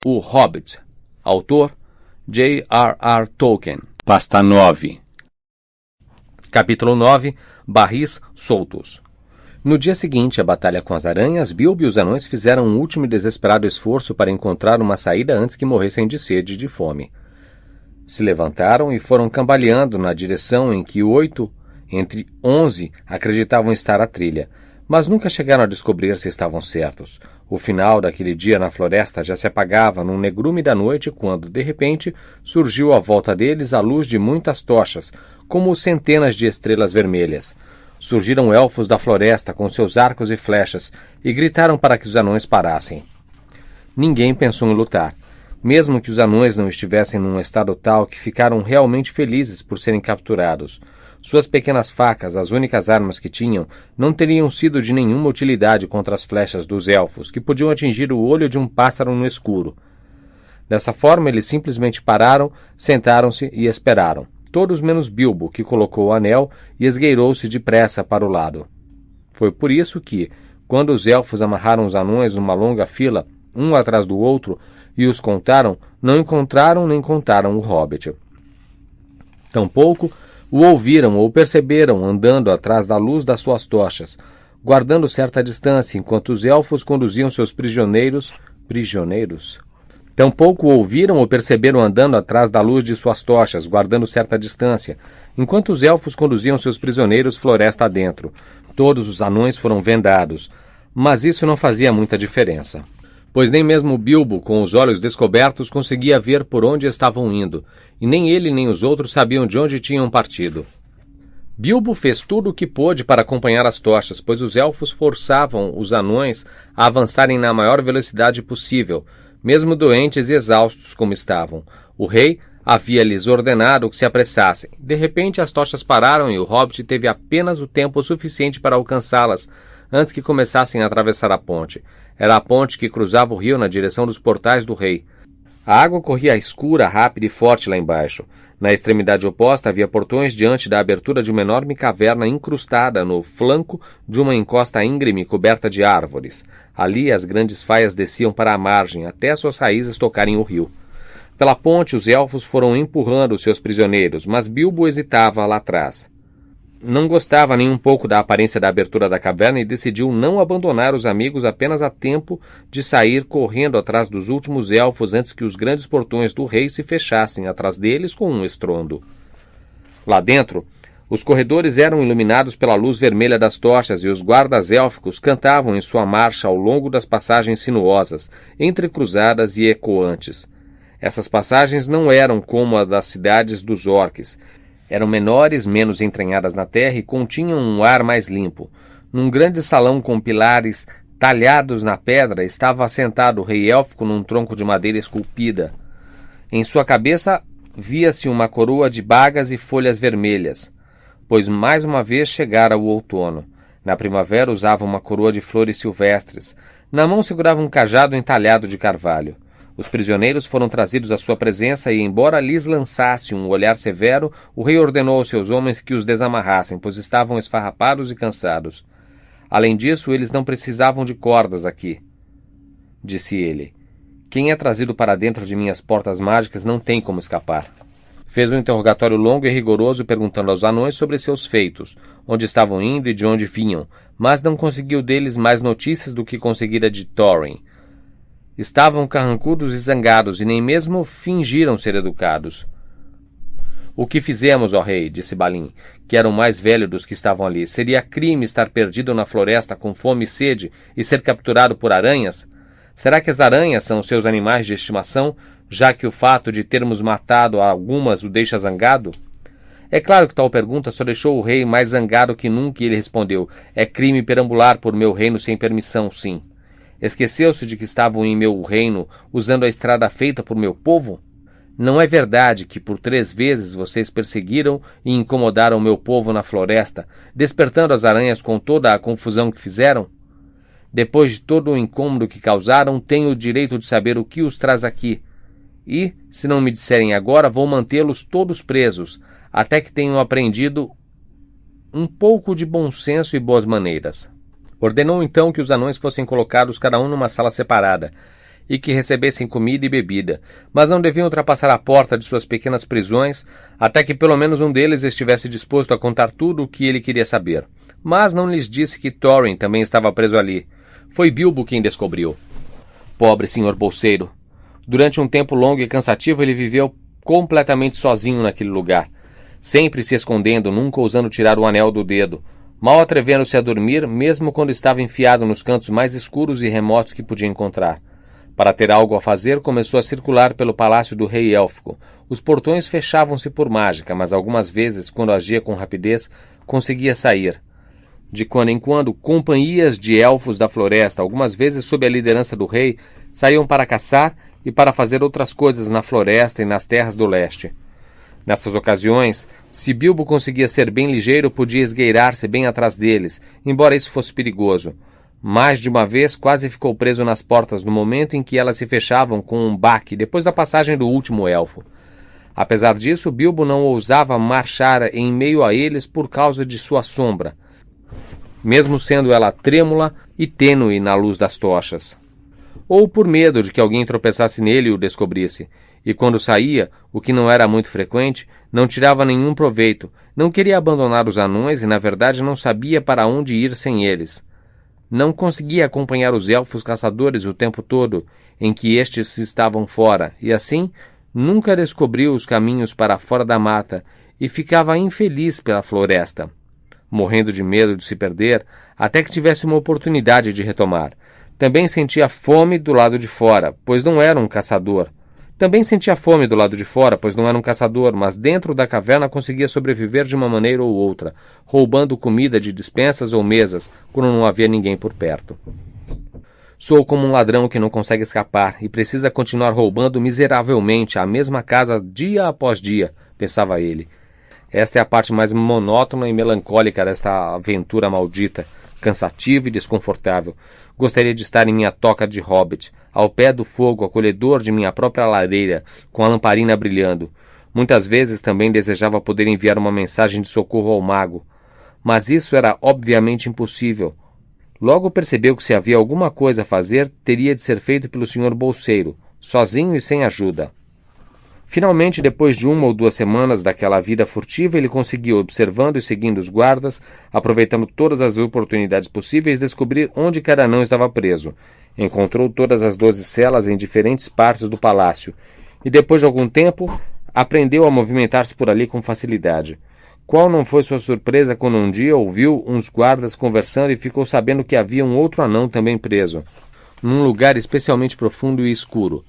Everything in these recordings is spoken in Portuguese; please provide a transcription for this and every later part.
O Hobbit. Autor J.R.R. Tolkien. Pasta 9. Capítulo 9. Barris soltos. No dia seguinte à batalha com as aranhas, Bilbo e os anões fizeram um último e desesperado esforço para encontrar uma saída antes que morressem de sede e de fome. Se levantaram e foram cambaleando na direção em que 8 entre 11 acreditavam estar a trilha, mas nunca chegaram a descobrir se estavam certos. O final daquele dia na floresta já se apagava num negrume da noite quando, de repente, surgiu à volta deles a luz de muitas tochas, como centenas de estrelas vermelhas. Surgiram elfos da floresta com seus arcos e flechas e gritaram para que os anões parassem. Ninguém pensou em lutar, mesmo que os anões não estivessem num estado tal que ficaram realmente felizes por serem capturados. Suas pequenas facas, as únicas armas que tinham, não teriam sido de nenhuma utilidade contra as flechas dos elfos, que podiam atingir o olho de um pássaro no escuro. Dessa forma, eles simplesmente pararam, sentaram-se e esperaram. Todos menos Bilbo, que colocou o anel e esgueirou-se depressa para o lado. Foi por isso que, quando os elfos amarraram os anões numa longa fila, um atrás do outro, e os contaram, não encontraram nem contaram o Hobbit. Tampouco o ouviram ou perceberam andando atrás da luz das suas tochas, guardando certa distância enquanto os elfos conduziam seus prisioneiros. Tampouco o ouviram ou perceberam andando atrás da luz de suas tochas, guardando certa distância, enquanto os elfos conduziam seus prisioneiros floresta adentro. Todos os anões foram vendados, mas isso não fazia muita diferença, pois nem mesmo Bilbo, com os olhos descobertos, conseguia ver por onde estavam indo, e nem ele nem os outros sabiam de onde tinham partido. Bilbo fez tudo o que pôde para acompanhar as tochas, pois os elfos forçavam os anões a avançarem na maior velocidade possível, mesmo doentes e exaustos como estavam. O rei havia-lhes ordenado que se apressassem. De repente as tochas pararam e o Hobbit teve apenas o tempo suficiente para alcançá-las, antes que começassem a atravessar a ponte. Era a ponte que cruzava o rio na direção dos portais do rei. A água corria escura, rápida e forte lá embaixo. Na extremidade oposta havia portões diante da abertura de uma enorme caverna incrustada no flanco de uma encosta íngreme coberta de árvores. Ali as grandes faias desciam para a margem, até suas raízes tocarem o rio. Pela ponte os elfos foram empurrando seus prisioneiros, mas Bilbo hesitava lá atrás. Não gostava nem um pouco da aparência da abertura da caverna e decidiu não abandonar os amigos apenas a tempo de sair correndo atrás dos últimos elfos antes que os grandes portões do rei se fechassem atrás deles com um estrondo. Lá dentro, os corredores eram iluminados pela luz vermelha das tochas e os guardas élficos cantavam em sua marcha ao longo das passagens sinuosas, entrecruzadas e ecoantes. Essas passagens não eram como a das cidades dos orques. Eram menores, menos entranhadas na terra e continham um ar mais limpo. Num grande salão com pilares talhados na pedra estava assentado o rei élfico num tronco de madeira esculpida. Em sua cabeça via-se uma coroa de bagas e folhas vermelhas, pois mais uma vez chegara o outono. Na primavera usava uma coroa de flores silvestres. Na mão segurava um cajado entalhado de carvalho. Os prisioneiros foram trazidos à sua presença e, embora lhes lançasse um olhar severo, o rei ordenou aos seus homens que os desamarrassem, pois estavam esfarrapados e cansados. Além disso, eles não precisavam de cordas aqui, disse ele. Quem é trazido para dentro de minhas portas mágicas não tem como escapar. Fez um interrogatório longo e rigoroso perguntando aos anões sobre seus feitos, onde estavam indo e de onde vinham, mas não conseguiu deles mais notícias do que conseguira de Thorin. Estavam carrancudos e zangados, e nem mesmo fingiram ser educados. O que fizemos, ó rei, disse Balin, que era o mais velho dos que estavam ali. Seria crime estar perdido na floresta com fome e sede e ser capturado por aranhas? Será que as aranhas são seus animais de estimação, já que o fato de termos matado algumas o deixa zangado? É claro que tal pergunta só deixou o rei mais zangado que nunca, e ele respondeu: é crime perambular por meu reino sem permissão, sim. Esqueceu-se de que estavam em meu reino usando a estrada feita por meu povo? Não é verdade que por 3 vezes vocês perseguiram e incomodaram meu povo na floresta, despertando as aranhas com toda a confusão que fizeram? Depois de todo o incômodo que causaram, tenho o direito de saber o que os traz aqui. E, se não me disserem agora, vou mantê-los todos presos, até que tenham aprendido um pouco de bom senso e boas maneiras. Ordenou então que os anões fossem colocados cada um numa sala separada, e que recebessem comida e bebida, mas não deviam ultrapassar a porta de suas pequenas prisões até que pelo menos um deles estivesse disposto a contar tudo o que ele queria saber. Mas não lhes disse que Thorin também estava preso ali. Foi Bilbo quem descobriu. Pobre senhor bolseiro. Durante um tempo longo e cansativo ele viveu completamente sozinho naquele lugar, sempre se escondendo, nunca ousando tirar o anel do dedo, mal atrevendo-se a dormir, mesmo quando estava enfiado nos cantos mais escuros e remotos que podia encontrar. Para ter algo a fazer, começou a circular pelo palácio do rei élfico. Os portões fechavam-se por mágica, mas algumas vezes, quando agia com rapidez, conseguia sair. De quando em quando, companhias de elfos da floresta, algumas vezes sob a liderança do rei, saíam para caçar e para fazer outras coisas na floresta e nas terras do leste. Nessas ocasiões, se Bilbo conseguia ser bem ligeiro, podia esgueirar-se bem atrás deles, embora isso fosse perigoso. Mais de uma vez, quase ficou preso nas portas no momento em que elas se fechavam com um baque depois da passagem do último elfo. Apesar disso, Bilbo não ousava marchar em meio a eles por causa de sua sombra, mesmo sendo ela trêmula e tênue na luz das tochas. Ou por medo de que alguém tropeçasse nele e o descobrisse, e quando saía, o que não era muito frequente, não tirava nenhum proveito, não queria abandonar os anões e, na verdade, não sabia para onde ir sem eles. Não conseguia acompanhar os elfos caçadores o tempo todo em que estes estavam fora, e assim nunca descobriu os caminhos para fora da mata e ficava infeliz pela floresta, morrendo de medo de se perder, até que tivesse uma oportunidade de retomar. Também sentia fome do lado de fora, pois não era um caçador. Mas dentro da caverna conseguia sobreviver de uma maneira ou outra, roubando comida de despensas ou mesas, quando não havia ninguém por perto. Sou como um ladrão que não consegue escapar e precisa continuar roubando miseravelmente a mesma casa dia após dia, pensava ele. Esta é a parte mais monótona e melancólica desta aventura maldita, cansativa e desconfortável. Gostaria de estar em minha toca de hobbit, ao pé do fogo acolhedor de minha própria lareira, com a lamparina brilhando. Muitas vezes também desejava poder enviar uma mensagem de socorro ao mago. Mas isso era obviamente impossível. Logo percebeu que se havia alguma coisa a fazer, teria de ser feito pelo Sr. Bolseiro, sozinho e sem ajuda. Finalmente, depois de 1 ou 2 semanas daquela vida furtiva, ele conseguiu, observando e seguindo os guardas, aproveitando todas as oportunidades possíveis, descobrir onde cada anão estava preso. Encontrou todas as 12 celas em diferentes partes do palácio, e depois de algum tempo, aprendeu a movimentar-se por ali com facilidade. Qual não foi sua surpresa quando um dia ouviu uns guardas conversando e ficou sabendo que havia um outro anão também preso, num lugar especialmente profundo e escuro.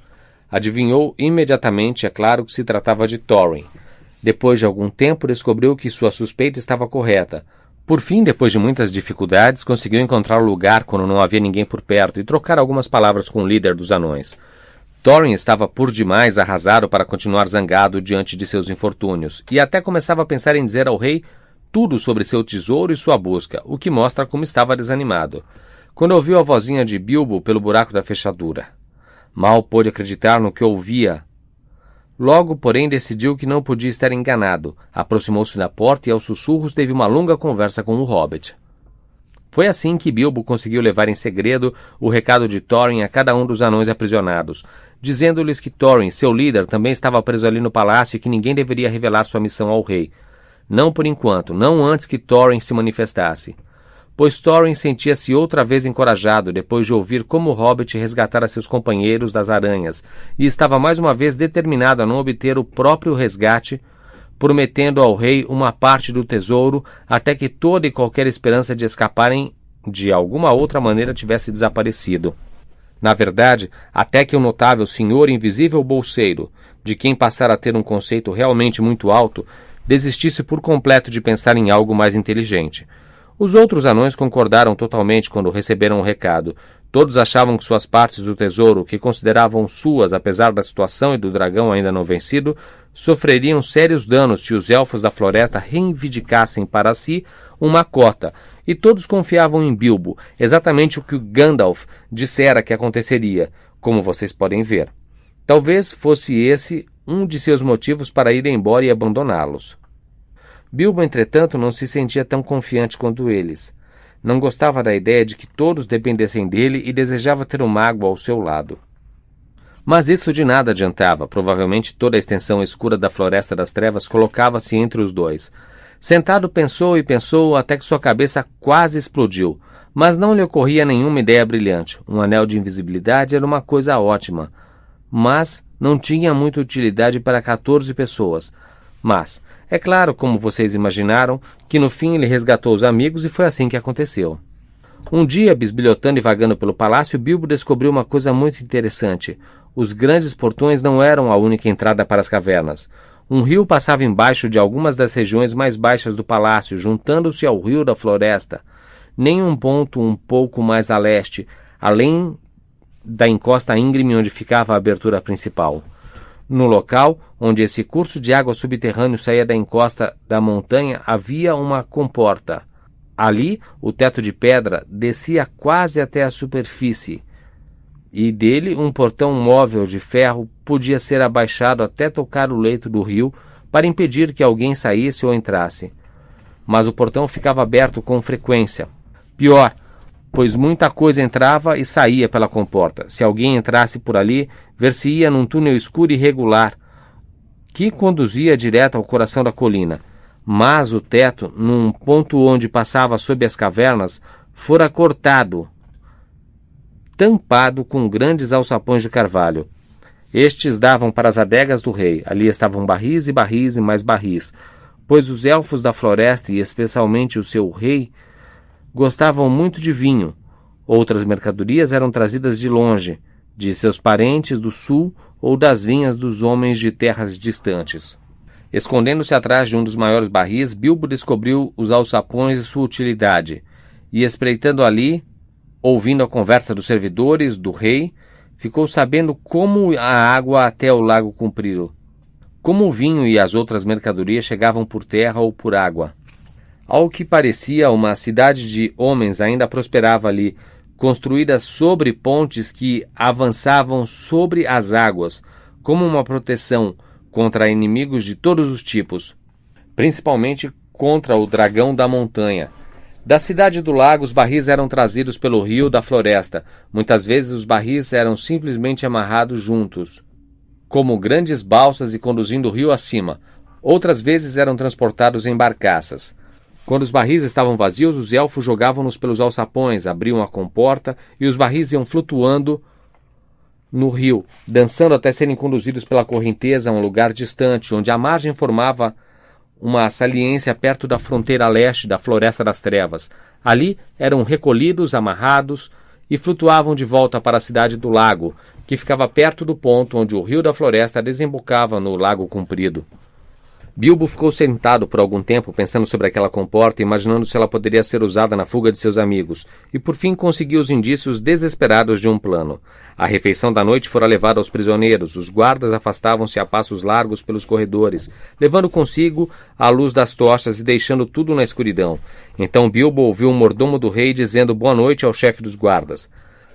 Adivinhou imediatamente, é claro, que se tratava de Thorin. Depois de algum tempo, descobriu que sua suspeita estava correta. Por fim, depois de muitas dificuldades, conseguiu encontrar o lugar quando não havia ninguém por perto e trocar algumas palavras com o líder dos anões. Thorin estava por demais arrasado para continuar zangado diante de seus infortúnios, e até começava a pensar em dizer ao rei tudo sobre seu tesouro e sua busca, o que mostra como estava desanimado, quando ouviu a vozinha de Bilbo pelo buraco da fechadura. Mal pôde acreditar no que ouvia. Logo, porém, decidiu que não podia estar enganado. Aproximou-se da porta e, aos sussurros, teve uma longa conversa com o hobbit. Foi assim que Bilbo conseguiu levar em segredo o recado de Thorin a cada um dos anões aprisionados, dizendo-lhes que Thorin, seu líder, também estava preso ali no palácio e que ninguém deveria revelar sua missão ao rei. Não por enquanto, não antes que Thorin se manifestasse. Pois Thorin sentia-se outra vez encorajado depois de ouvir como o hobbit resgatara seus companheiros das aranhas e estava mais uma vez determinado a não obter o próprio resgate, prometendo ao rei uma parte do tesouro até que toda e qualquer esperança de escaparem de alguma outra maneira tivesse desaparecido. Na verdade, até que o notável senhor invisível bolseiro, de quem passara a ter um conceito realmente muito alto, desistisse por completo de pensar em algo mais inteligente. Os outros anões concordaram totalmente quando receberam o recado. Todos achavam que suas partes do tesouro, que consideravam suas apesar da situação e do dragão ainda não vencido, sofreriam sérios danos se os elfos da floresta reivindicassem para si uma cota, e todos confiavam em Bilbo, exatamente o que Gandalf dissera que aconteceria, como vocês podem ver. Talvez fosse esse um de seus motivos para ir embora e abandoná-los. Bilbo, entretanto, não se sentia tão confiante quanto eles. Não gostava da ideia de que todos dependessem dele e desejava ter um mago ao seu lado. Mas isso de nada adiantava. Provavelmente toda a extensão escura da Floresta das Trevas colocava-se entre os dois. Sentado pensou e pensou até que sua cabeça quase explodiu. Mas não lhe ocorria nenhuma ideia brilhante. Um anel de invisibilidade era uma coisa ótima, mas não tinha muita utilidade para 14 pessoas. Mas, é claro, como vocês imaginaram, que no fim ele resgatou os amigos e foi assim que aconteceu. Um dia, bisbilhotando e vagando pelo palácio, Bilbo descobriu uma coisa muito interessante. Os grandes portões não eram a única entrada para as cavernas. Um rio passava embaixo de algumas das regiões mais baixas do palácio, juntando-se ao rio da floresta. Nem um ponto um pouco mais a leste, além da encosta íngreme onde ficava a abertura principal. No local onde esse curso de água subterrâneo saía da encosta da montanha havia uma comporta. Ali, o teto de pedra descia quase até a superfície, e dele um portão móvel de ferro podia ser abaixado até tocar o leito do rio para impedir que alguém saísse ou entrasse. Mas o portão ficava aberto com frequência. Pior, pois muita coisa entrava e saía pela comporta. Se alguém entrasse por ali, ver-se-ia num túnel escuro e irregular, que conduzia direto ao coração da colina. Mas o teto, num ponto onde passava sob as cavernas, fora cortado, tampado com grandes alçapões de carvalho. Estes davam para as adegas do rei. Ali estavam barris e mais barris, pois os elfos da floresta, e especialmente o seu rei, gostavam muito de vinho. Outras mercadorias eram trazidas de longe, de seus parentes do sul ou das vinhas dos homens de terras distantes. Escondendo-se atrás de um dos maiores barris, Bilbo descobriu os alçapões e sua utilidade, e espreitando ali, ouvindo a conversa dos servidores do rei, ficou sabendo como a água até o lago comprido, como o vinho e as outras mercadorias chegavam por terra ou por água. Ao que parecia, uma cidade de homens ainda prosperava ali, construída sobre pontes que avançavam sobre as águas, como uma proteção contra inimigos de todos os tipos, principalmente contra o dragão da montanha. Da cidade do lago, os barris eram trazidos pelo rio da floresta. Muitas vezes os barris eram simplesmente amarrados juntos, como grandes balsas e conduzindo o rio acima. Outras vezes eram transportados em barcaças. Quando os barris estavam vazios, os elfos jogavam-nos pelos alçapões, abriam a comporta e os barris iam flutuando no rio, dançando até serem conduzidos pela correnteza a um lugar distante, onde a margem formava uma saliência perto da fronteira leste da Floresta das Trevas. Ali eram recolhidos, amarrados e flutuavam de volta para a cidade do lago, que ficava perto do ponto onde o rio da floresta desembocava no Lago Comprido. Bilbo ficou sentado por algum tempo pensando sobre aquela comporta, imaginando se ela poderia ser usada na fuga de seus amigos, e por fim conseguiu os indícios desesperados de um plano. A refeição da noite fora levada aos prisioneiros, os guardas afastavam-se a passos largos pelos corredores, levando consigo a luz das tochas e deixando tudo na escuridão. Então Bilbo ouviu um mordomo do rei dizendo boa noite ao chefe dos guardas.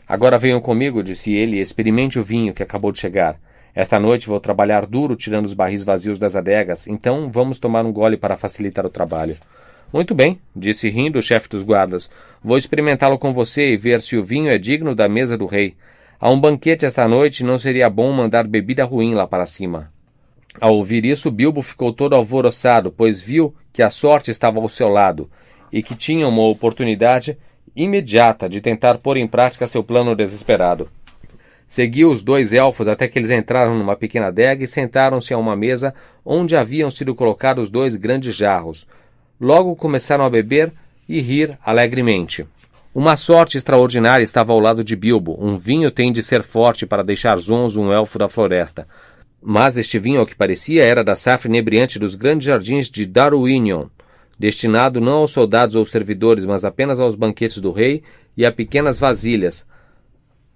Agora venham comigo, disse ele, e experimente o vinho que acabou de chegar. Esta noite vou trabalhar duro tirando os barris vazios das adegas, então vamos tomar um gole para facilitar o trabalho. Muito bem, disse rindo o chefe dos guardas. Vou experimentá-lo com você e ver se o vinho é digno da mesa do rei. Há um banquete esta noite e não seria bom mandar bebida ruim lá para cima. Ao ouvir isso, Bilbo ficou todo alvoroçado, pois viu que a sorte estava ao seu lado e que tinha uma oportunidade imediata de tentar pôr em prática seu plano desesperado. Seguiu os dois elfos até que eles entraram numa pequena adega e sentaram-se a uma mesa onde haviam sido colocados 2 grandes jarros. Logo começaram a beber e rir alegremente. Uma sorte extraordinária estava ao lado de Bilbo. Um vinho tem de ser forte para deixar zonzo um elfo da floresta. Mas este vinho, ao que parecia, era da safra inebriante dos grandes jardins de Darwinion, destinado não aos soldados ou servidores, mas apenas aos banquetes do rei e a pequenas vasilhas,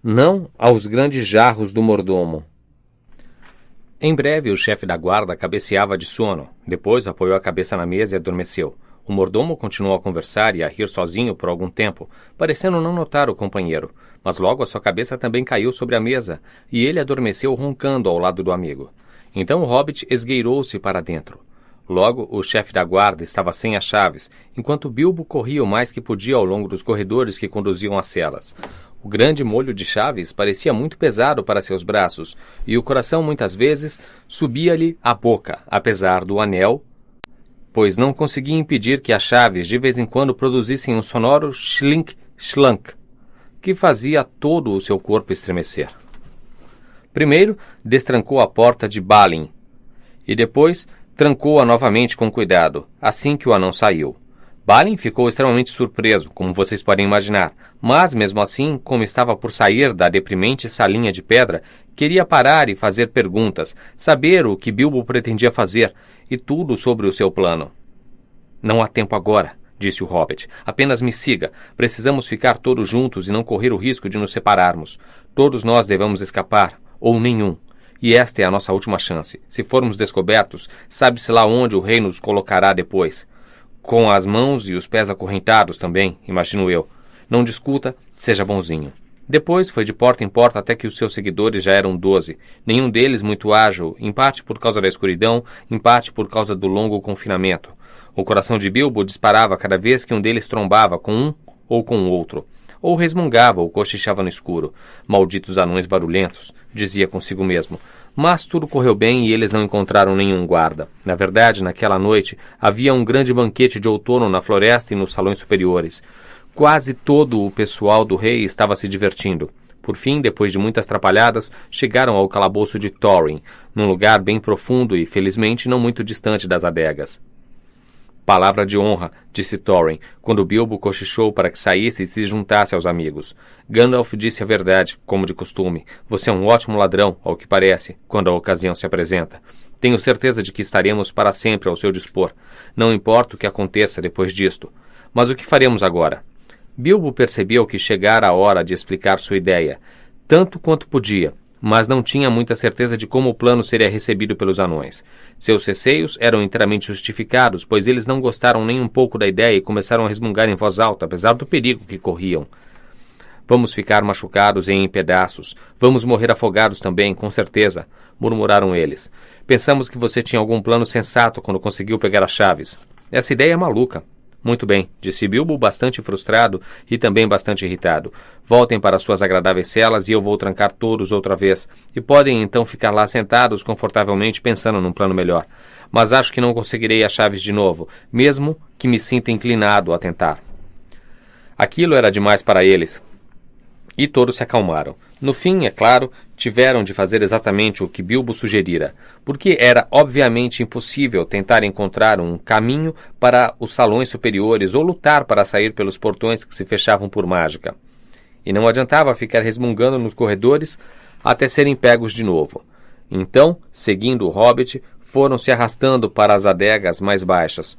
não aos grandes jarros do mordomo. Em breve, o chefe da guarda cabeceava de sono. Depois apoiou a cabeça na mesa e adormeceu. O mordomo continuou a conversar e a rir sozinho por algum tempo, parecendo não notar o companheiro. Mas logo a sua cabeça também caiu sobre a mesa, e ele adormeceu roncando ao lado do amigo. Então o hobbit esgueirou-se para dentro. Logo, o chefe da guarda estava sem as chaves, enquanto Bilbo corria o mais que podia ao longo dos corredores que conduziam às celas. O grande molho de chaves parecia muito pesado para seus braços, e o coração muitas vezes subia-lhe à boca, apesar do anel, pois não conseguia impedir que as chaves de vez em quando produzissem um sonoro chlink-chlunk, que fazia todo o seu corpo estremecer. Primeiro, destrancou a porta de Balin, e depois trancou-a novamente com cuidado, assim que o anão saiu. Balin ficou extremamente surpreso, como vocês podem imaginar, mas, mesmo assim, como estava por sair da deprimente salinha de pedra, queria parar e fazer perguntas, saber o que Bilbo pretendia fazer, e tudo sobre o seu plano. Não há tempo agora, disse o Hobbit. Apenas me siga. Precisamos ficar todos juntos e não correr o risco de nos separarmos. Todos nós devemos escapar, ou nenhum. E esta é a nossa última chance. Se formos descobertos, sabe-se lá onde o rei nos colocará depois. Com as mãos e os pés acorrentados também, imagino eu. Não discuta, seja bonzinho. Depois foi de porta em porta até que os seus seguidores já eram 12. Nenhum deles muito ágil, em parte por causa da escuridão, em parte por causa do longo confinamento. O coração de Bilbo disparava cada vez que um deles trombava com um ou com o outro. Ou resmungava ou cochichava no escuro. Malditos anões barulhentos, dizia consigo mesmo. Mas tudo correu bem e eles não encontraram nenhum guarda. Na verdade, naquela noite, havia um grande banquete de outono na floresta e nos salões superiores. Quase todo o pessoal do rei estava se divertindo. Por fim, depois de muitas atrapalhadas, chegaram ao calabouço de Thorin, num lugar bem profundo e, felizmente, não muito distante das adegas. Palavra de honra, disse Thorin, quando Bilbo cochichou para que saísse e se juntasse aos amigos. Gandalf disse a verdade, como de costume. Você é um ótimo ladrão, ao que parece, quando a ocasião se apresenta. Tenho certeza de que estaremos para sempre ao seu dispor. Não importa o que aconteça depois disto. Mas o que faremos agora? Bilbo percebeu que chegara a hora de explicar sua ideia, tanto quanto podia, mas não tinha muita certeza de como o plano seria recebido pelos anões. Seus receios eram inteiramente justificados, pois eles não gostaram nem um pouco da ideia e começaram a resmungar em voz alta, apesar do perigo que corriam. Vamos ficar machucados e em pedaços. Vamos morrer afogados também, com certeza, murmuraram eles. Pensamos que você tinha algum plano sensato quando conseguiu pegar as chaves. Essa ideia é maluca. Muito bem, disse Bilbo, bastante frustrado e também bastante irritado. Voltem para suas agradáveis celas e eu vou trancar todos outra vez. E podem então ficar lá sentados confortavelmente pensando num plano melhor. Mas acho que não conseguirei as chaves de novo, mesmo que me sinta inclinado a tentar. Aquilo era demais para eles. E todos se acalmaram. No fim, é claro, tiveram de fazer exatamente o que Bilbo sugerira, porque era obviamente impossível tentar encontrar um caminho para os salões superiores ou lutar para sair pelos portões que se fechavam por mágica. E não adiantava ficar resmungando nos corredores até serem pegos de novo. Então, seguindo o Hobbit, foram se arrastando para as adegas mais baixas.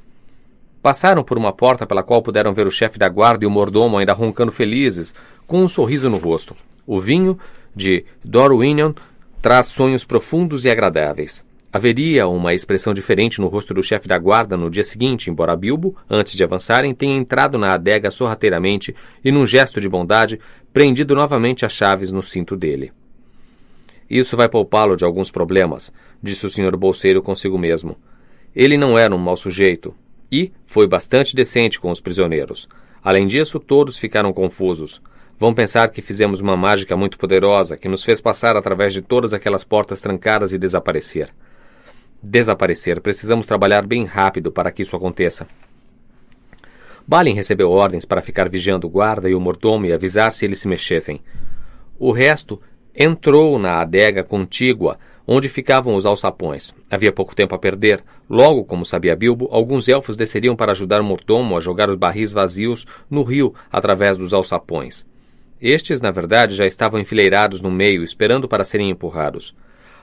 Passaram por uma porta pela qual puderam ver o chefe da guarda e o mordomo ainda roncando felizes, com um sorriso no rosto. O vinho de Dorwinion traz sonhos profundos e agradáveis. Haveria uma expressão diferente no rosto do chefe da guarda no dia seguinte, embora Bilbo, antes de avançarem, tenha entrado na adega sorrateiramente e, num gesto de bondade, prendido novamente as chaves no cinto dele. Isso vai poupá-lo de alguns problemas, disse o Sr. Bolseiro consigo mesmo. Ele não era um mau sujeito. E foi bastante decente com os prisioneiros. Além disso, todos ficaram confusos. Vão pensar que fizemos uma mágica muito poderosa, que nos fez passar através de todas aquelas portas trancadas e desaparecer. Desaparecer. Precisamos trabalhar bem rápido para que isso aconteça. Balin recebeu ordens para ficar vigiando o guarda e o mordomo e avisar se eles se mexessem. O resto entrou na adega contígua, onde ficavam os alçapões. Havia pouco tempo a perder. Logo, como sabia Bilbo, alguns elfos desceriam para ajudar o mordomo a jogar os barris vazios no rio através dos alçapões. Estes, na verdade, já estavam enfileirados no meio, esperando para serem empurrados.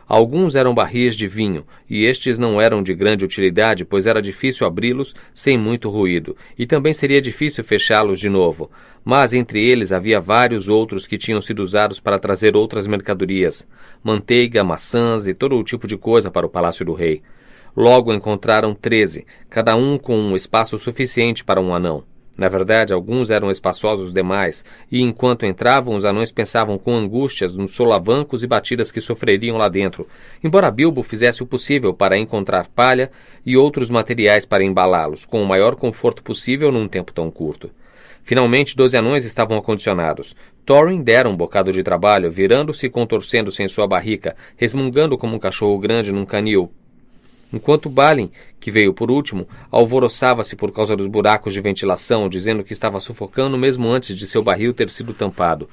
Alguns eram barris de vinho, e estes não eram de grande utilidade, pois era difícil abri-los sem muito ruído, e também seria difícil fechá-los de novo. Mas entre eles havia vários outros que tinham sido usados para trazer outras mercadorias, manteiga, maçãs e todo o tipo de coisa para o palácio do rei. Logo encontraram 13, cada um com um espaço suficiente para um anão. Na verdade, alguns eram espaçosos demais, e enquanto entravam, os anões pensavam com angústias nos solavancos e batidas que sofreriam lá dentro, embora Bilbo fizesse o possível para encontrar palha e outros materiais para embalá-los, com o maior conforto possível num tempo tão curto. Finalmente, 12 anões estavam acondicionados. Thorin dera um bocado de trabalho, virando-se e contorcendo-se em sua barrica, resmungando como um cachorro grande num canil, enquanto Balin, que veio por último, alvoroçava-se por causa dos buracos de ventilação, dizendo que estava sufocando mesmo antes de seu barril ter sido tampado.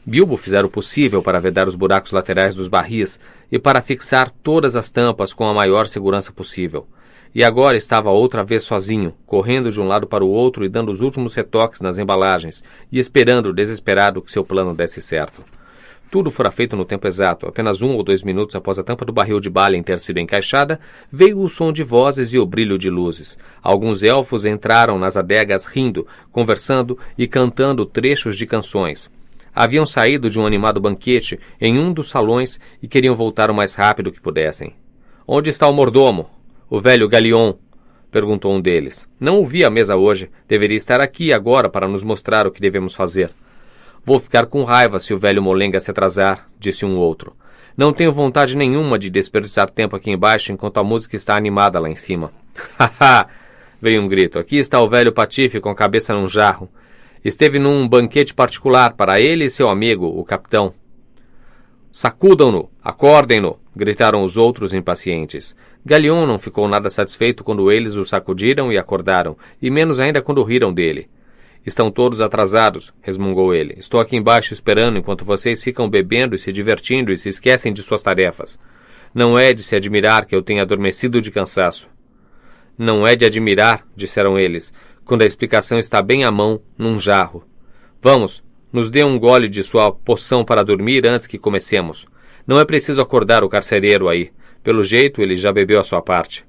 Bilbo fizera o possível para vedar os buracos laterais dos barris e para fixar todas as tampas com a maior segurança possível. E agora estava outra vez sozinho, correndo de um lado para o outro e dando os últimos retoques nas embalagens, e esperando, desesperado, que seu plano desse certo. Tudo fora feito no tempo exato. Apenas 1 ou 2 minutos após a tampa do barril de Balin ter sido encaixada, veio o som de vozes e o brilho de luzes. Alguns elfos entraram nas adegas rindo, conversando e cantando trechos de canções. Haviam saído de um animado banquete em um dos salões e queriam voltar o mais rápido que pudessem. "Onde está o mordomo? O velho Galion?" perguntou um deles. "Não o vi à mesa hoje. Deveria estar aqui agora para nos mostrar o que devemos fazer." "Vou ficar com raiva se o velho Molenga se atrasar", disse um outro. "Não tenho vontade nenhuma de desperdiçar tempo aqui embaixo enquanto a música está animada lá em cima." "Haha!" veio um grito. "Aqui está o velho Patife com a cabeça num jarro. Esteve num banquete particular para ele e seu amigo, o capitão." "Sacudam-no! Acordem-no!" gritaram os outros impacientes. Galion não ficou nada satisfeito quando eles o sacudiram e acordaram, e menos ainda quando riram dele. "Estão todos atrasados", resmungou ele. "Estou aqui embaixo esperando enquanto vocês ficam bebendo e se divertindo e se esquecem de suas tarefas. Não é de se admirar que eu tenha adormecido de cansaço." "Não é de admirar", disseram eles, "quando a explicação está bem à mão, num jarro. Vamos, nos dê um gole de sua poção para dormir antes que comecemos. Não é preciso acordar o carcereiro aí. Pelo jeito, ele já bebeu a sua parte."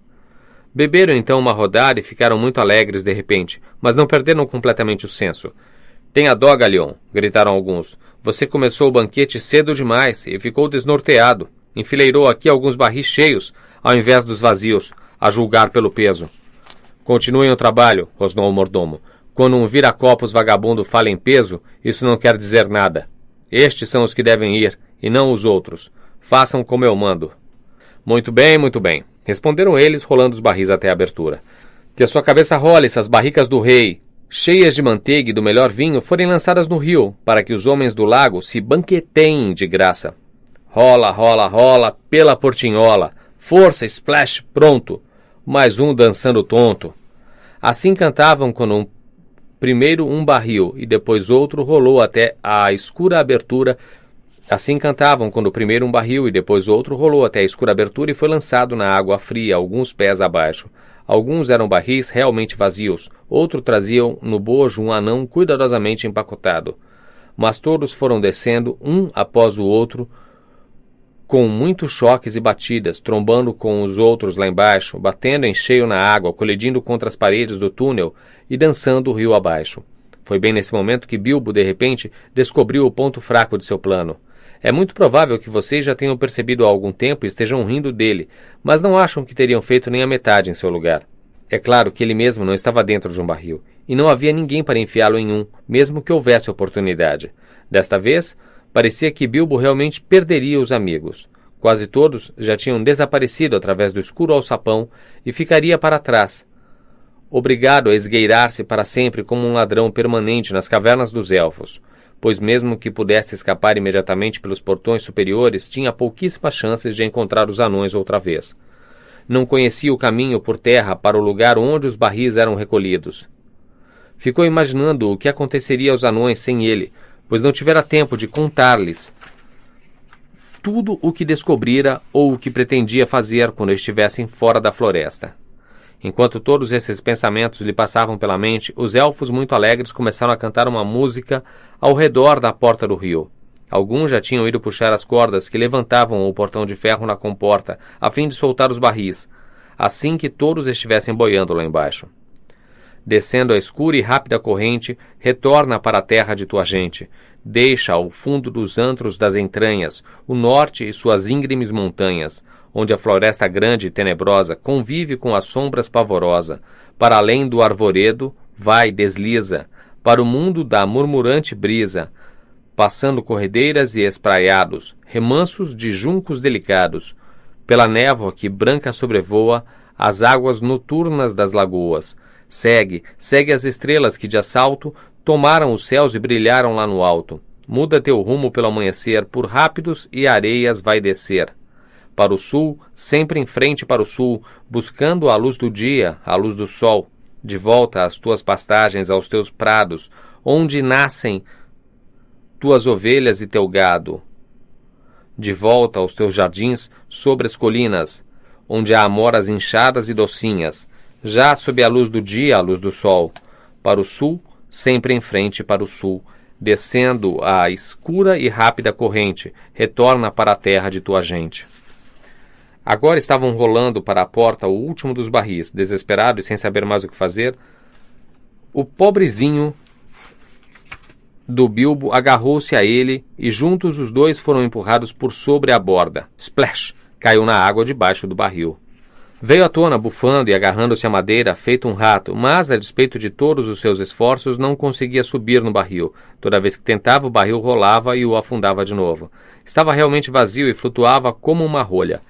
Beberam então uma rodada e ficaram muito alegres de repente, mas não perderam completamente o senso. "Tenha dó, Galion", gritaram alguns. "Você começou o banquete cedo demais e ficou desnorteado. Enfileirou aqui alguns barris cheios, ao invés dos vazios, a julgar pelo peso." "Continuem o trabalho", rosnou o mordomo. "Quando um vira-copos vagabundo fala em peso, isso não quer dizer nada. Estes são os que devem ir, e não os outros. Façam como eu mando." Muito bem, responderam eles, rolando os barris até a abertura. "Que a sua cabeça role se as barricas do rei, cheias de manteiga e do melhor vinho, forem lançadas no rio, para que os homens do lago se banqueteiem de graça. Rola, rola, rola, pela portinhola. Força, splash, pronto. Mais um dançando tonto." Assim cantavam quando primeiro um barril e depois outro rolou até a escura abertura. Assim cantavam quando primeiro um barril e depois outro rolou até a escura abertura e foi lançado na água fria alguns pés abaixo. Alguns eram barris realmente vazios, outros traziam no bojo um anão cuidadosamente empacotado. Mas todos foram descendo, um após o outro, com muitos choques e batidas, trombando com os outros lá embaixo, batendo em cheio na água, colidindo contra as paredes do túnel e dançando o rio abaixo. Foi bem nesse momento que Bilbo, de repente, descobriu o ponto fraco de seu plano. É muito provável que vocês já tenham percebido há algum tempo e estejam rindo dele, mas não acham que teriam feito nem a metade em seu lugar. É claro que ele mesmo não estava dentro de um barril, e não havia ninguém para enfiá-lo em um, mesmo que houvesse oportunidade. Desta vez, parecia que Bilbo realmente perderia os amigos. Quase todos já tinham desaparecido através do escuro alçapão e ficaria para trás, obrigado a esgueirar-se para sempre como um ladrão permanente nas cavernas dos elfos, pois mesmo que pudesse escapar imediatamente pelos portões superiores, tinha pouquíssimas chances de encontrar os anões outra vez. Não conhecia o caminho por terra para o lugar onde os barris eram recolhidos. Ficou imaginando o que aconteceria aos anões sem ele, pois não tivera tempo de contar-lhes tudo o que descobrira ou o que pretendia fazer quando estivessem fora da floresta. Enquanto todos esses pensamentos lhe passavam pela mente, os elfos muito alegres começaram a cantar uma música ao redor da porta do rio. Alguns já tinham ido puxar as cordas que levantavam o portão de ferro na comporta, a fim de soltar os barris, assim que todos estivessem boiando lá embaixo. Descendo a escura e rápida corrente, retorna para a terra de tua gente. Deixa ao fundo dos antros das entranhas o norte e suas íngremes montanhas, onde a floresta grande e tenebrosa convive com as sombras pavorosa, para além do arvoredo, vai, desliza, para o mundo da murmurante brisa, passando corredeiras e espraiados, remansos de juncos delicados, pela névoa que branca sobrevoa as águas noturnas das lagoas. Segue, segue as estrelas que de assalto tomaram os céus e brilharam lá no alto. Muda teu rumo pelo amanhecer, por rápidos e areias vai descer. Para o sul, sempre em frente para o sul, buscando a luz do dia, a luz do sol. De volta às tuas pastagens, aos teus prados, onde nascem tuas ovelhas e teu gado. De volta aos teus jardins, sobre as colinas, onde há amoras inchadas e docinhas, já sob a luz do dia, a luz do sol. Para o sul, sempre em frente para o sul, descendo a escura e rápida corrente, retorna para a terra de tua gente. Agora estavam rolando para a porta o último dos barris, desesperado e sem saber mais o que fazer. O pobrezinho do Bilbo agarrou-se a ele e juntos os dois foram empurrados por sobre a borda. Splash! Caiu na água debaixo do barril. Veio à tona, bufando e agarrando-se à madeira, feito um rato, mas, a despeito de todos os seus esforços, não conseguia subir no barril. Toda vez que tentava, o barril rolava e o afundava de novo. Estava realmente vazio e flutuava como uma rolha.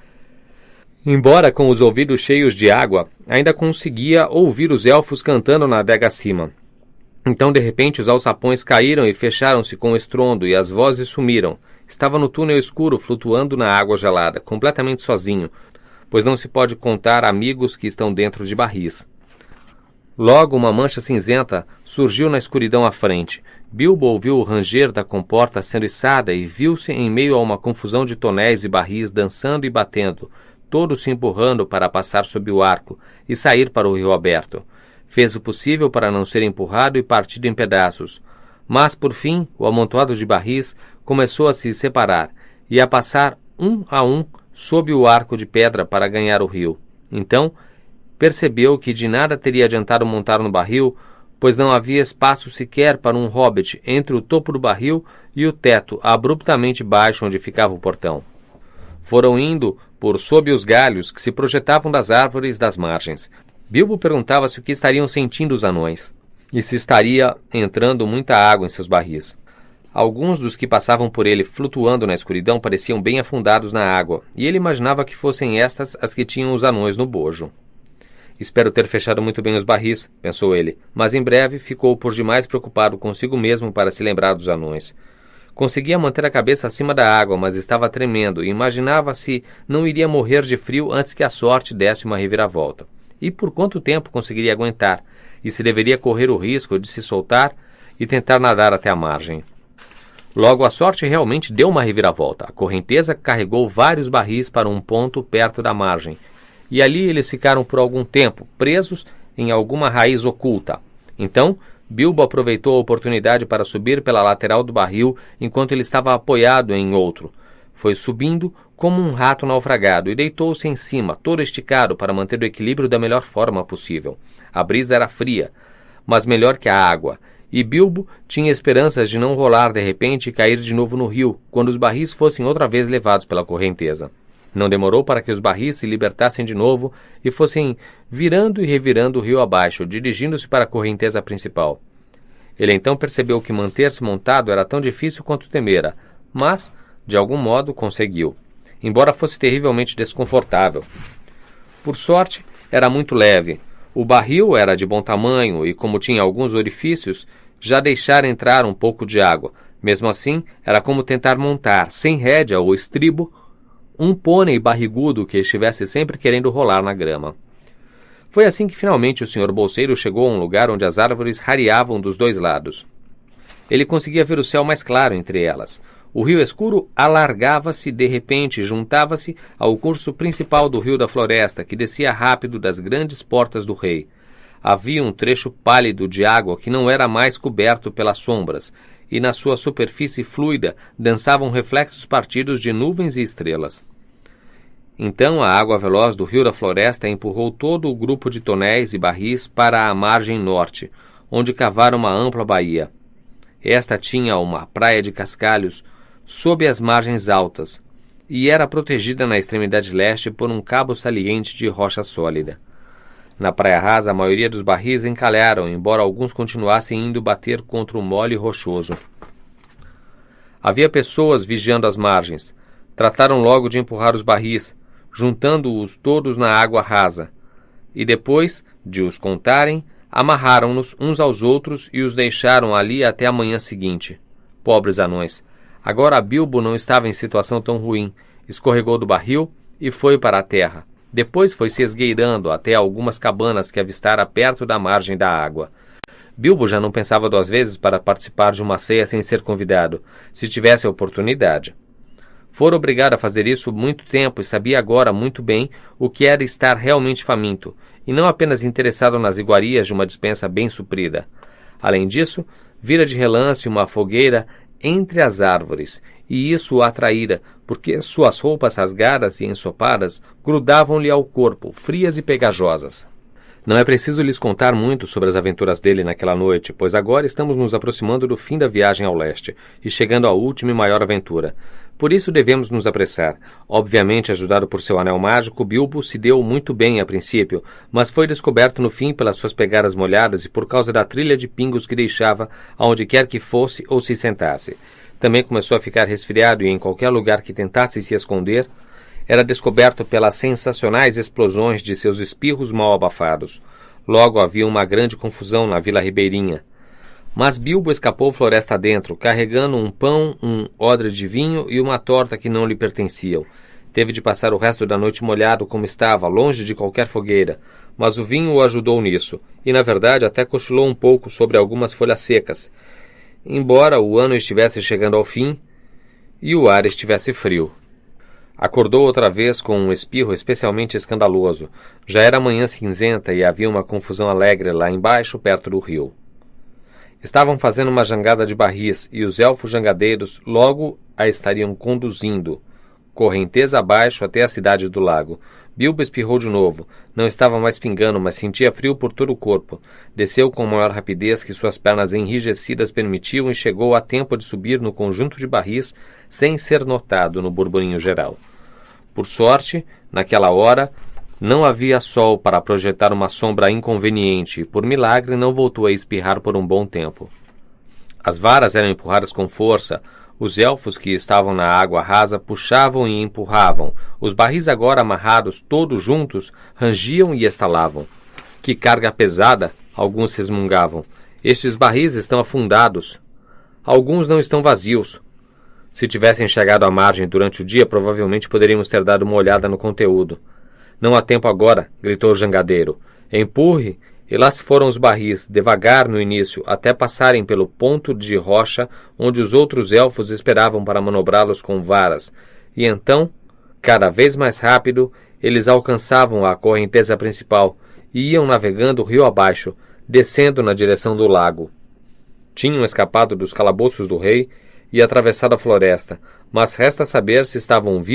Embora com os ouvidos cheios de água, ainda conseguia ouvir os elfos cantando na adega acima. Então, de repente, os alçapões caíram e fecharam-se com estrondo, e as vozes sumiram. Estava no túnel escuro, flutuando na água gelada, completamente sozinho, pois não se pode contar amigos que estão dentro de barris. Logo, uma mancha cinzenta surgiu na escuridão à frente. Bilbo ouviu o ranger da comporta sendo içada e viu-se em meio a uma confusão de tonéis e barris dançando e batendo, todos se empurrando para passar sob o arco e sair para o rio aberto. Fez o possível para não ser empurrado e partido em pedaços. Mas, por fim, o amontoado de barris começou a se separar e a passar um a um sob o arco de pedra para ganhar o rio. Então, percebeu que de nada teria adiantado montar no barril, pois não havia espaço sequer para um hobbit entre o topo do barril e o teto abruptamente baixo onde ficava o portão. Foram indo por sob os galhos que se projetavam das árvores das margens. Bilbo perguntava-se o que estariam sentindo os anões, e se estaria entrando muita água em seus barris. Alguns dos que passavam por ele flutuando na escuridão pareciam bem afundados na água, e ele imaginava que fossem estas as que tinham os anões no bojo. Espero ter fechado muito bem os barris, pensou ele, mas em breve ficou por demais preocupado consigo mesmo para se lembrar dos anões. Conseguia manter a cabeça acima da água, mas estava tremendo e imaginava se não iria morrer de frio antes que a sorte desse uma reviravolta. E por quanto tempo conseguiria aguentar, e se deveria correr o risco de se soltar e tentar nadar até a margem. Logo, a sorte realmente deu uma reviravolta. A correnteza carregou vários barris para um ponto perto da margem, e ali eles ficaram por algum tempo, presos em alguma raiz oculta. Então, Bilbo aproveitou a oportunidade para subir pela lateral do barril enquanto ele estava apoiado em outro. Foi subindo como um rato naufragado e deitou-se em cima, todo esticado, para manter o equilíbrio da melhor forma possível. A brisa era fria, mas melhor que a água, e Bilbo tinha esperanças de não rolar de repente e cair de novo no rio, quando os barris fossem outra vez levados pela correnteza. Não demorou para que os barris se libertassem de novo e fossem virando e revirando o rio abaixo, dirigindo-se para a correnteza principal. Ele então percebeu que manter-se montado era tão difícil quanto temera, mas, de algum modo, conseguiu, embora fosse terrivelmente desconfortável. Por sorte, era muito leve. O barril era de bom tamanho e, como tinha alguns orifícios, já deixara entrar um pouco de água. Mesmo assim, era como tentar montar, sem rédea ou estribo, um pônei barrigudo que estivesse sempre querendo rolar na grama. Foi assim que finalmente o Sr. Bolseiro chegou a um lugar onde as árvores rareavam dos dois lados. Ele conseguia ver o céu mais claro entre elas. O rio escuro alargava-se de repente e juntava-se ao curso principal do rio da floresta, que descia rápido das grandes portas do rei. Havia um trecho pálido de água que não era mais coberto pelas sombras, e na sua superfície fluida dançavam reflexos partidos de nuvens e estrelas. Então a água veloz do rio da floresta empurrou todo o grupo de tonéis e barris para a margem norte, onde cavaram uma ampla baía. Esta tinha uma praia de cascalhos sob as margens altas, e era protegida na extremidade leste por um cabo saliente de rocha sólida. Na praia rasa, a maioria dos barris encalharam, embora alguns continuassem indo bater contra o mole rochoso. Havia pessoas vigiando as margens. Trataram logo de empurrar os barris, juntando-os todos na água rasa. E depois de os contarem, amarraram-nos uns aos outros e os deixaram ali até a manhã seguinte. Pobres anões! Agora Bilbo não estava em situação tão ruim. Escorregou do barril e foi para a terra. Depois foi se esgueirando até algumas cabanas que avistara perto da margem da água. Bilbo já não pensava 2 vezes para participar de uma ceia sem ser convidado, se tivesse a oportunidade. Fora obrigado a fazer isso muito tempo e sabia agora muito bem o que era estar realmente faminto, e não apenas interessado nas iguarias de uma despensa bem suprida. Além disso, vira de relance uma fogueira entre as árvores, e isso o atraíra, porque suas roupas rasgadas e ensopadas grudavam-lhe ao corpo, frias e pegajosas. Não é preciso lhes contar muito sobre as aventuras dele naquela noite, pois agora estamos nos aproximando do fim da viagem ao leste e chegando à última e maior aventura. Por isso devemos nos apressar. Obviamente, ajudado por seu anel mágico, Bilbo se deu muito bem a princípio, mas foi descoberto no fim pelas suas pegadas molhadas e por causa da trilha de pingos que deixava aonde quer que fosse ou se sentasse. Também começou a ficar resfriado e em qualquer lugar que tentasse se esconder, era descoberto pelas sensacionais explosões de seus espirros mal abafados. Logo havia uma grande confusão na Vila Ribeirinha. Mas Bilbo escapou floresta dentro, carregando um pão, um odre de vinho e uma torta que não lhe pertenciam. Teve de passar o resto da noite molhado como estava, longe de qualquer fogueira, mas o vinho o ajudou nisso, e na verdade até cochilou um pouco sobre algumas folhas secas, embora o ano estivesse chegando ao fim e o ar estivesse frio. Acordou outra vez com um espirro especialmente escandaloso. Já era manhã cinzenta e havia uma confusão alegre lá embaixo, perto do rio. Estavam fazendo uma jangada de barris e os elfos jangadeiros logo a estariam conduzindo, correnteza abaixo até a cidade do lago. Bilbo espirrou de novo. Não estava mais pingando, mas sentia frio por todo o corpo. Desceu com maior rapidez que suas pernas enrijecidas permitiam e chegou a tempo de subir no conjunto de barris sem ser notado no burburinho geral. Por sorte, naquela hora, não havia sol para projetar uma sombra inconveniente e, por milagre, não voltou a espirrar por um bom tempo. As varas eram empurradas com força. Os elfos que estavam na água rasa puxavam e empurravam. Os barris agora amarrados, todos juntos, rangiam e estalavam. Que carga pesada! Alguns resmungavam. Estes barris estão afundados. Alguns não estão vazios. Se tivessem chegado à margem durante o dia, provavelmente poderíamos ter dado uma olhada no conteúdo. Não há tempo agora, gritou o jangadeiro. Empurre! E lá se foram os barris, devagar no início, até passarem pelo ponto de rocha onde os outros elfos esperavam para manobrá-los com varas. E então, cada vez mais rápido, eles alcançavam a correnteza principal e iam navegando rio abaixo, descendo na direção do lago. Tinham escapado dos calabouços do rei e atravessado a floresta, mas resta saber se estavam vivos